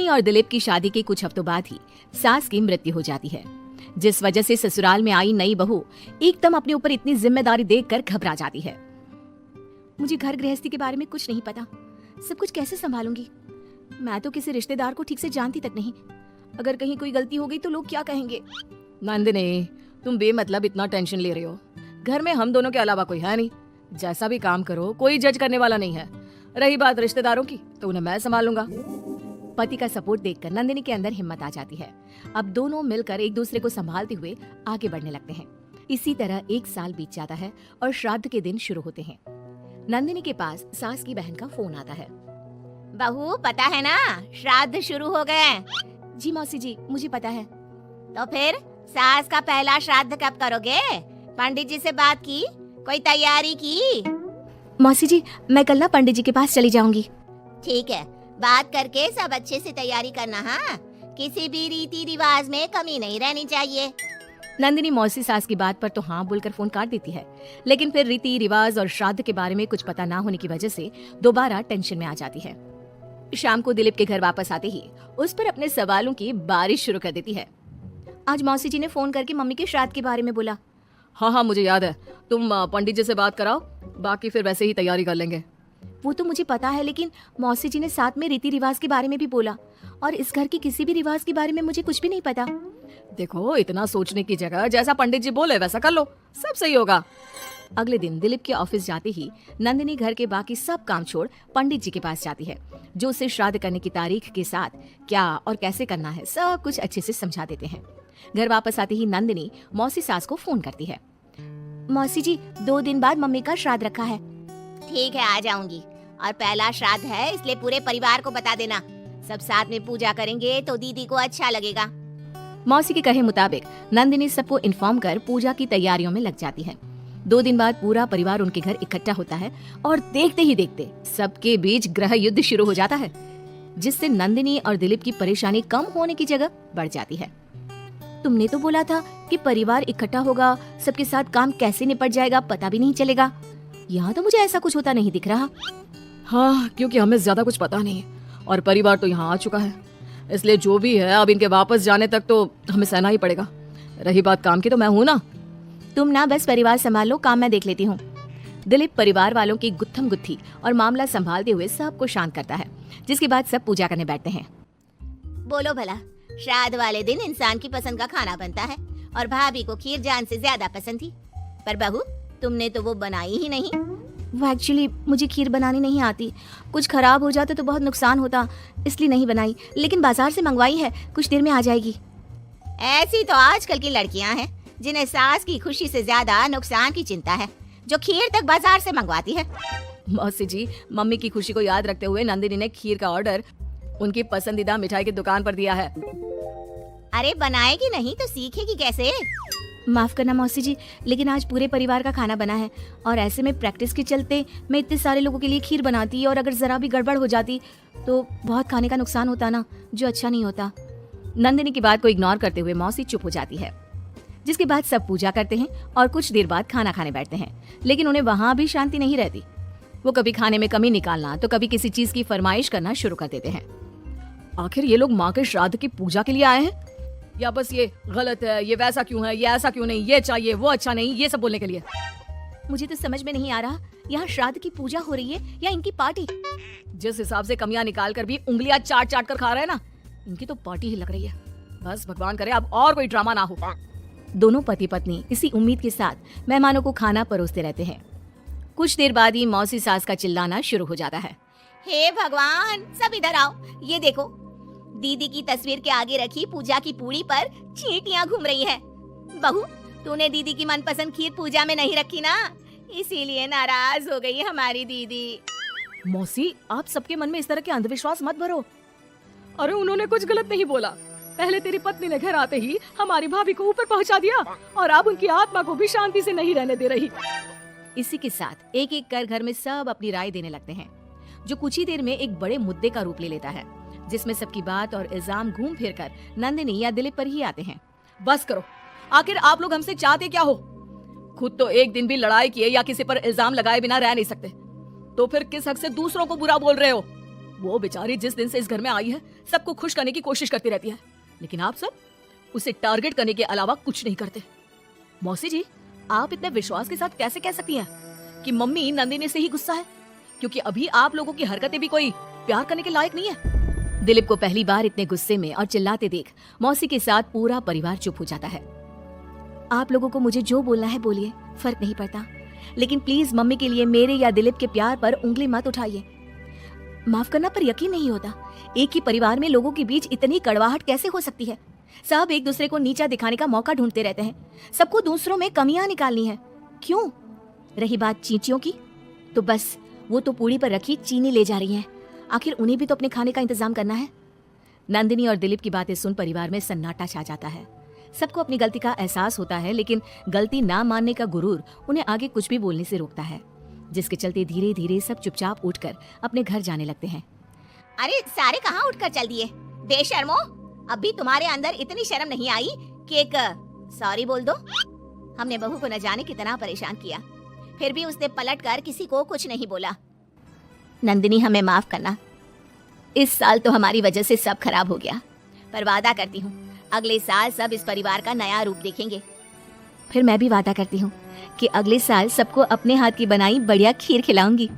नंदिनी और दिलीप की शादी के कुछ हफ्तों बाद ही सास की मृत्यु हो जाती है, जिस वजह से ससुराल में आई नई बहू एकदम अपने ऊपर इतनी जिम्मेदारी देखकर घबरा जाती है। मुझे घर गृहस्थी के बारे में कुछ नहीं पता, सब कुछ कैसे संभालूंगी? मैं तो किसी रिश्तेदार को ठीक से जानती तक नहीं। अगर कहीं कोई गलती हो गई तो लोग क्या कहेंगे? नंदिनी, तुम बेमतलब इतना टेंशन ले रही हो। घर में हम दोनों के अलावा कोई है नहीं। जैसा भी काम करो कोई जज करने वाला नहीं है। रही बात रिश्तेदारों की तो उन्हें मैं संभालूंगा। पति का सपोर्ट देखकर नंदिनी के अंदर हिम्मत आ जाती है। अब दोनों मिलकर एक दूसरे को संभालते हुए आगे बढ़ने लगते हैं। इसी तरह 1 साल बीत जाता है और श्राद्ध के दिन शुरू होते हैं। नंदिनी के पास सास की बहन का फोन आता है। बहू, पता है ना, श्राद्ध शुरू हो गए। जी मौसी जी, मुझे पता है। तो फिर सास का पहला श्राद्ध कब करोगे? पंडित जी से बात की? कोई तैयारी की? मौसी जी, मैं कल ना पंडित जी के पास चली जाऊंगी। ठीक है, बात करके सब अच्छे से तैयारी करना। हाँ, किसी भी रीति रिवाज में कमी नहीं रहनी चाहिए। नंदिनी मौसी सास की बात पर तो हाँ बोलकर फोन काट देती है, लेकिन फिर रीति रिवाज और श्राद्ध के बारे में कुछ पता ना होने की वजह से दोबारा टेंशन में आ जाती है। शाम को दिलीप के घर वापस आते ही उस पर अपने सवालों की बारिश शुरू कर देती है। आज मौसी जी ने फोन करके मम्मी के श्राद्ध के बारे में बोला। हाँ, मुझे याद है। तुम पंडित जी से बात कराओ, बाकी फिर वैसे ही तैयारी कर लेंगे। वो तो मुझे पता है, लेकिन मौसी जी ने साथ में रीति रिवाज के बारे में भी बोला, और इस घर के किसी भी रिवाज के बारे में मुझे कुछ भी नहीं पता। देखो, इतना सोचने की जगह जैसा पंडित जी बोले वैसा कर लो, सब सही होगा। अगले दिन दिलीप के ऑफिस जाते ही नंदिनी घर के बाकी सब काम छोड़ पंडित जी के पास जाती है, जो उसे श्राद्ध करने की तारीख के साथ क्या और कैसे करना है सब कुछ अच्छे से समझा देते हैं। घर वापस आते ही नंदिनी मौसी सास को फोन करती है। मौसी जी, 2 दिन बाद मम्मी का श्राद्ध रखा है। ठीक है, आ जाऊंगी। और पहला श्राद्ध है, इसलिए पूरे परिवार को बता देना। सब साथ में पूजा करेंगे तो दीदी को अच्छा लगेगा। मौसी के कहे मुताबिक नंदिनी सबको इन्फॉर्म कर पूजा की तैयारियों में लग जाती है। 2 दिन बाद पूरा परिवार उनके घर इकट्ठा होता है और देखते ही देखते सबके बीच गृह युद्ध शुरू हो जाता है, जिससे नंदिनी और दिलीप की परेशानी कम होने की जगह बढ़ जाती है। तुमने तो बोला था कि परिवार इकट्ठा होगा, सबके साथ काम कैसे निपट जाएगा पता भी नहीं चलेगा। यहाँ तो मुझे ऐसा कुछ होता नहीं दिख रहा। हाँ, क्योंकि हमें ज्यादा कुछ पता नहीं और परिवार तो यहाँ आ चुका है, इसलिए जो भी है अब इनके वापस जाने तक तो हमें सहना ही पड़ेगा। रही बात काम की तो मैं हूँ ना। तुम ना बस परिवार संभाल लो, काम मैं देख लेती हूँ। दिलीप परिवार वालों की गुत्थम गुत्थी और मामला संभालते हुए सबको शांत करता है, जिसके बाद सब पूजा करने बैठते हैं। बोलो भला, श्राद्ध वाले दिन इंसान की पसंद का खाना बनता है और भाभी को खीर जान से ज्यादा पसंद थी, पर बहू तुमने तो वो बनाई ही नहीं। वो एक्चुअली मुझे खीर बनानी नहीं आती, कुछ खराब हो जाता तो बहुत नुकसान होता, इसलिए नहीं बनाई, लेकिन बाजार से मंगवाई है, कुछ देर में आ जाएगी। ऐसी तो आजकल की लड़कियां हैं जिन्हें सास की खुशी से ज्यादा नुकसान की चिंता है, जो खीर तक बाजार से मंगवाती है। मौसी जी, मम्मी की खुशी को याद रखते हुए नंदिनी ने खीर का ऑर्डर उनकी पसंदीदा मिठाई की दुकान पर दिया है। अरे बनाएगी नहीं तो सीखेगी कैसे? माफ करना मौसी जी, लेकिन आज पूरे परिवार का खाना बना है और ऐसे में प्रैक्टिस के चलते मैं इतने सारे लोगों के लिए खीर बनाती और अगर जरा भी गड़बड़ हो जाती तो बहुत खाने का नुकसान होता ना, जो अच्छा नहीं होता। नंदिनी की बात को इग्नोर करते हुए मौसी चुप हो जाती है, जिसके बाद सब पूजा करते हैं और कुछ देर बाद खाना खाने बैठते हैं, लेकिन उन्हें वहाँ भी शांति नहीं रहती। वो कभी खाने में कमी निकालना तो कभी किसी चीज की फरमाइश करना शुरू कर देते हैं। आखिर ये लोग माँ के श्राद्ध की पूजा के लिए आए हैं या बस ये गलत है, ये वैसा क्यों है, ये ऐसा क्यों नहीं, ये चाहिए वो अच्छा नहीं, ये सब बोलने के लिए? मुझे तो समझ में नहीं आ रहा, यहाँ श्राद्ध की पूजा हो रही है या इनकी पार्टी? जिस हिसाब से कमियां निकाल कर भी उंगलियां चाट चाट कर खा रहे हैं ना, इनकी तो पार्टी ही लग रही है। बस भगवान करे अब और कोई ड्रामा ना हो। दोनों पति पत्नी इसी उम्मीद के साथ मेहमानों को खाना परोसते रहते हैं। कुछ देर बाद ही मौसी सास का चिल्लाना शुरू हो जाता है। हे भगवान, सब इधर आओ, ये देखो, दीदी की तस्वीर के आगे रखी पूजा की पूड़ी पर चींटियां घूम रही है। बहू, तूने दीदी की मनपसंद खीर पूजा में नहीं रखी ना, इसीलिए नाराज हो गई हमारी दीदी। मौसी, आप सबके मन में इस तरह के अंधविश्वास मत भरो। अरे उन्होंने कुछ गलत नहीं बोला, पहले तेरी पत्नी ने घर आते ही हमारी भाभी को ऊपर पहुंचा दिया और अब उनकी आत्मा को भी शांति से नहीं रहने दे रही। इसी के साथ एक एक कर घर में सब अपनी राय देने लगते हैं, जो कुछ ही देर में एक बड़े मुद्दे का रूप ले लेता है, जिसमें सबकी बात और इल्जाम घूम फिर कर नंदिनी या दिलीप पर ही आते हैं। बस करो, आखिर आप लोग हमसे चाहते क्या हो? खुद तो एक दिन भी लड़ाई किए या किसी पर इल्जाम लगाए बिना रह नहीं सकते, तो फिर किस हक से दूसरों को बुरा बोल रहे हो? वो बेचारी जिस दिन से इस घर में आई है सबको खुश करने की कोशिश करती रहती है, लेकिन आप सब उसे टारगेट करने के अलावा कुछ नहीं करते। मौसी जी, आप इतने विश्वास के साथ कैसे कह सकती हैं कि मम्मी नंदिनी से ही गुस्सा है, क्योंकि अभी आप लोगों की हरकतें भी कोई प्यार करने के लायक नहीं है। दिलीप को पहली बार इतने गुस्से में और चिल्लाते देख मौसी के साथ पूरा परिवार चुप हो जाता है। आप लोगों को मुझे जो बोलना है बोलिए, फर्क नहीं पड़ता, लेकिन प्लीज मम्मी के लिए मेरे या दिलीप के प्यार पर उंगली मत उठाइए। माफ करना पर यकीन नहीं होता, एक ही परिवार में लोगों के बीच इतनी कड़वाहट कैसे हो सकती है। सब एक दूसरे को नीचा दिखाने का मौका ढूंढते रहते हैं, सबको दूसरों में कमियां निकालनी है। क्यों? रही बात चींटियों की, तो बस वो तो पूड़ी पर रखी चीनी ले जा रही हैं। आखिर उन्हें भी तो अपने खाने का इंतजाम करना है। नंदिनी और दिलीप की बातें सुन परिवार में सन्नाटा छा जाता है। सबको अपनी गलती का एहसास होता है, लेकिन गलती ना मानने का गुरूर उन्हें आगे कुछ भी बोलने से रोकता है, जिसके चलते धीरे धीरे सब चुपचाप उठकर अपने घर जाने लगते हैं। अरे सारे कहाँ उठकर चल दिए? बेशर्मो, अभी तुम्हारे अंदर इतनी शर्म नहीं आई कि एक सॉरी बोल दो? हमने बहू को न जाने कितना परेशान किया, फिर भी उसने पलटकर किसी को कुछ नहीं बोला। नंदिनी, हमें माफ करना, इस साल तो हमारी वजह से सब खराब हो गया, पर वादा करती हूँ अगले साल सब इस परिवार का नया रूप देखेंगे। फिर मैं भी वादा करती हूँ कि अगले साल सबको अपने हाथ की बनाई बढ़िया खीर खिलाऊंगी।